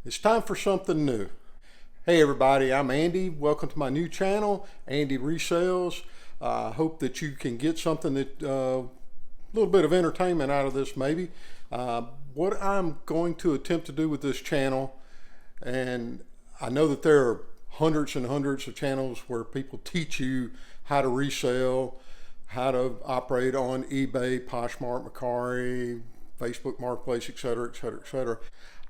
It's time for something new. Hey everybody, I'm Andy. Welcome to my new channel, Andy Resells. I hope that you can get something that a little bit of entertainment out of this maybe. What I'm going to attempt to do with this channel, and I know that there are hundreds and hundreds of channels where people teach you how to resell, how to operate on eBay, Poshmark, Mercari, Facebook Marketplace, etc., etc., etc.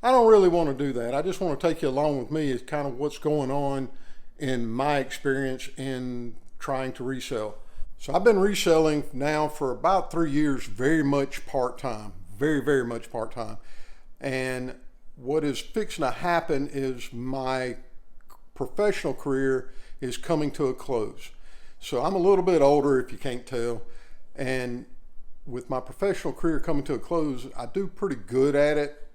I don't really want to do that. I just want to take you along with me as kind of what's going on in my experience in trying to resell. So I've been reselling now for about 3 years, very much part-time, very much part-time. And what is fixing to happen is my professional career is coming to a close. So I'm a little bit older, if you can't tell, and with my professional career coming to a close, I do pretty good at it,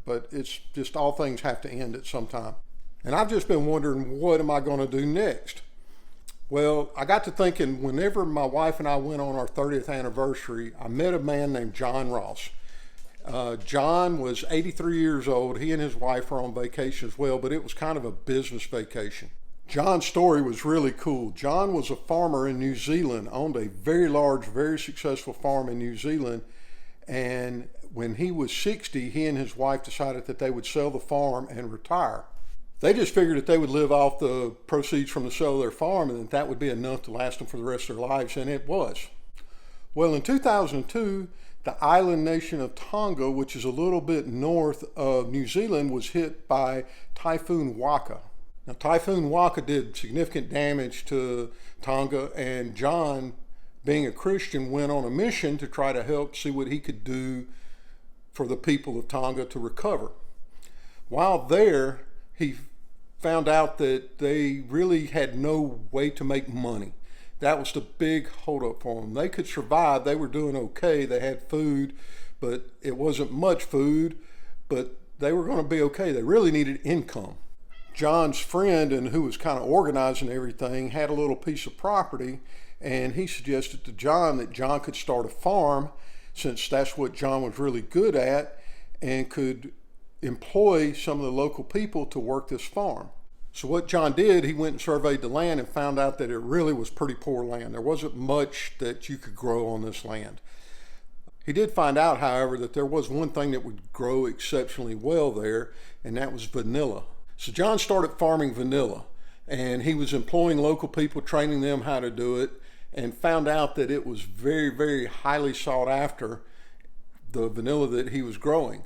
but it's just all things have to end at some time. And I've just been wondering, what am I going to do next? Well, I got to thinking, whenever my wife and I went on our 30th anniversary, I met a man named John Ross. John was 83 years old. He and his wife were on vacation as well, but it was kind of a business vacation. John's story was really cool. John was a farmer in New Zealand, owned a very large, very successful farm in New Zealand. And when he was 60, he and his wife decided that they would sell the farm and retire. They just figured that they would live off the proceeds from the sale of their farm and that would be enough to last them for the rest of their lives, and it was. Well, in 2002, the island nation of Tonga, which is a little bit north of New Zealand, was hit by Typhoon Waka. Now, Typhoon Waka did significant damage to Tonga, and John, being a Christian, went on a mission to try to help see what he could do for the people of Tonga to recover. While there, he found out that they really had no way to make money. That was the big holdup for them. They could survive. They were doing okay. They had food, but it wasn't much food, but they were going to be okay. They really needed income. John's friend, and who was kind of organizing everything, had a little piece of property, and he suggested to John that John could start a farm, since that's what John was really good at, and could employ some of the local people to work this farm. So what John did, he went and surveyed the land and found out that it really was pretty poor land. There wasn't much that you could grow on this land. He did find out, however, that there was one thing that would grow exceptionally well there, and that was vanilla. So John started farming vanilla, and he was employing local people, training them how to do it, and found out that it was very highly sought after, the vanilla that he was growing.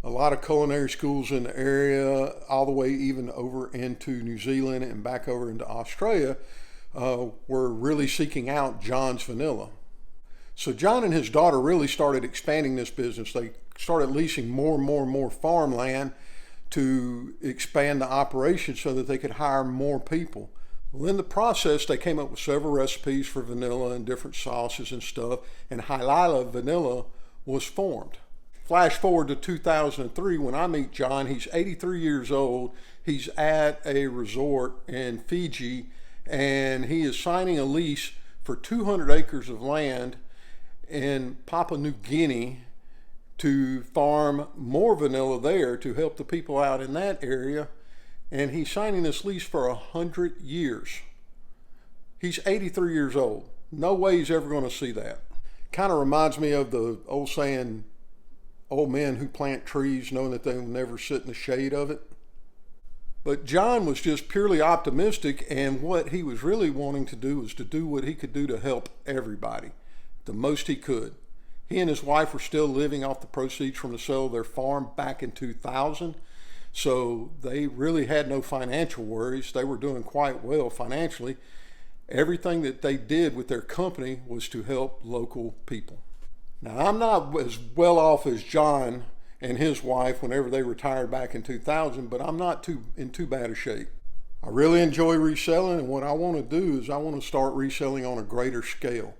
A lot of culinary schools in the area, all the way even over into New Zealand and back over into Australia, were really seeking out John's vanilla. So John and his daughter really started expanding this business. They started leasing more and more farmland to expand the operation so that they could hire more people. Well, in the process, they came up with several recipes for vanilla and different sauces and stuff, and Hailala vanilla was formed. Flash forward to 2003, when I meet John. He's 83 years old. He's at a resort in Fiji, and he is signing a lease for 200 acres of land in Papua New Guinea to farm more vanilla there to help the people out in that area. And he's signing this lease for 100 years. He's 83 years old. No way he's ever going to see that. Kind of reminds me of the old saying, old men who plant trees knowing that they will never sit in the shade of it. But John was just purely optimistic, and what he was really wanting to do was to do what he could do to help everybody, the most he could. He and his wife were still living off the proceeds from the sale of their farm back in 2000. So they really had no financial worries. They were doing quite well financially. Everything that they did with their company was to help local people. Now, I'm not as well off as John and his wife whenever they retired back in 2000, but I'm not in too bad a shape. I really enjoy reselling, and what I want to do is I want to start reselling on a greater scale.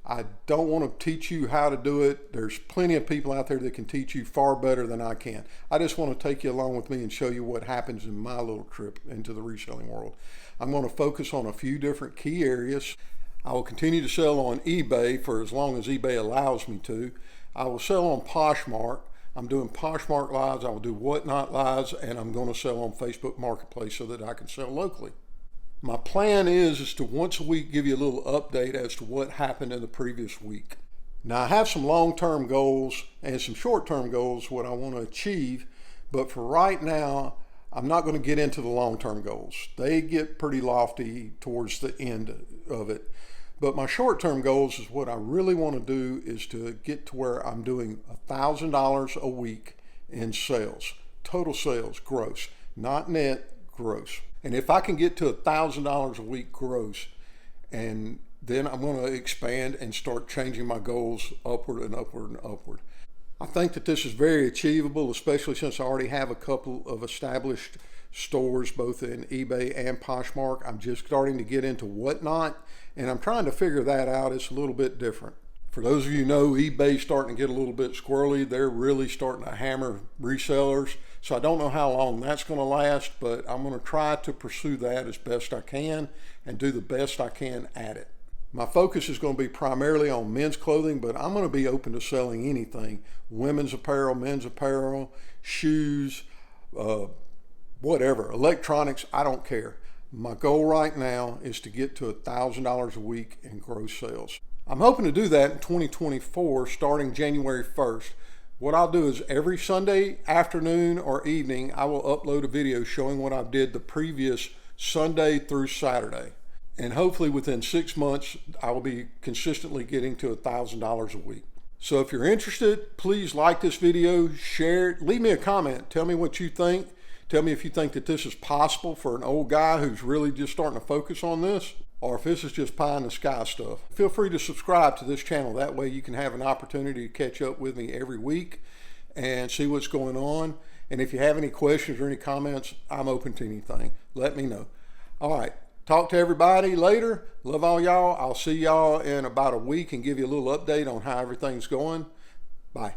I don't want to teach you how to do it. There's plenty of people out there that can teach you far better than I can. I just want to take you along with me and show you what happens in my little trip into the reselling world. I'm going to focus on a few different key areas. I will continue to sell on eBay for as long as eBay allows me to. I will sell on Poshmark. I'm doing Poshmark lives, I will do Whatnot lives, and I'm going to sell on Facebook Marketplace so that I can sell locally. My plan is to once a week give you a little update as to what happened in the previous week. Now I have some long-term goals and some short-term goals, what I want to achieve, but for right now, I'm not going to get into the long-term goals. They get pretty lofty towards the end of it. But my short-term goals is what I really want to do is to get to where I'm doing $1,000 a week in sales, total sales, gross, not net, gross. And if I can get to $1,000 a week gross, and then I'm going to expand and start changing my goals upward and upward and upward. I think that this is very achievable, especially since I already have a couple of established stores, both in eBay and Poshmark. I'm just starting to get into Whatnot, and I'm trying to figure that out. It's a little bit different. For those of you who know, eBay's starting to get a little bit squirrely. They're really starting to hammer resellers. So I don't know how long that's going to last, but I'm going to try to pursue that as best I can and do the best I can at it. My focus is going to be primarily on men's clothing, but I'm going to be open to selling anything. Women's apparel, men's apparel, shoes, whatever, electronics, I don't care. My goal right now is to get to $1,000 a week in gross sales. I'm hoping to do that in 2024, starting January 1st. What I'll do is every Sunday afternoon or evening, I will upload a video showing what I did the previous Sunday through Saturday. And hopefully within 6 months, I will be consistently getting to $1,000 a week. So if you're interested, please like this video, share it, leave me a comment. Tell me what you think. Tell me if you think that this is possible for an old guy who's really just starting to focus on this, or if this is just pie in the sky stuff. Feel free to subscribe to this channel. That way you can have an opportunity to catch up with me every week and see what's going on. And if you have any questions or any comments, I'm open to anything. Let me know. All right. Talk to everybody later. Love all y'all. I'll see y'all in about a week and give you a little update on how everything's going. Bye.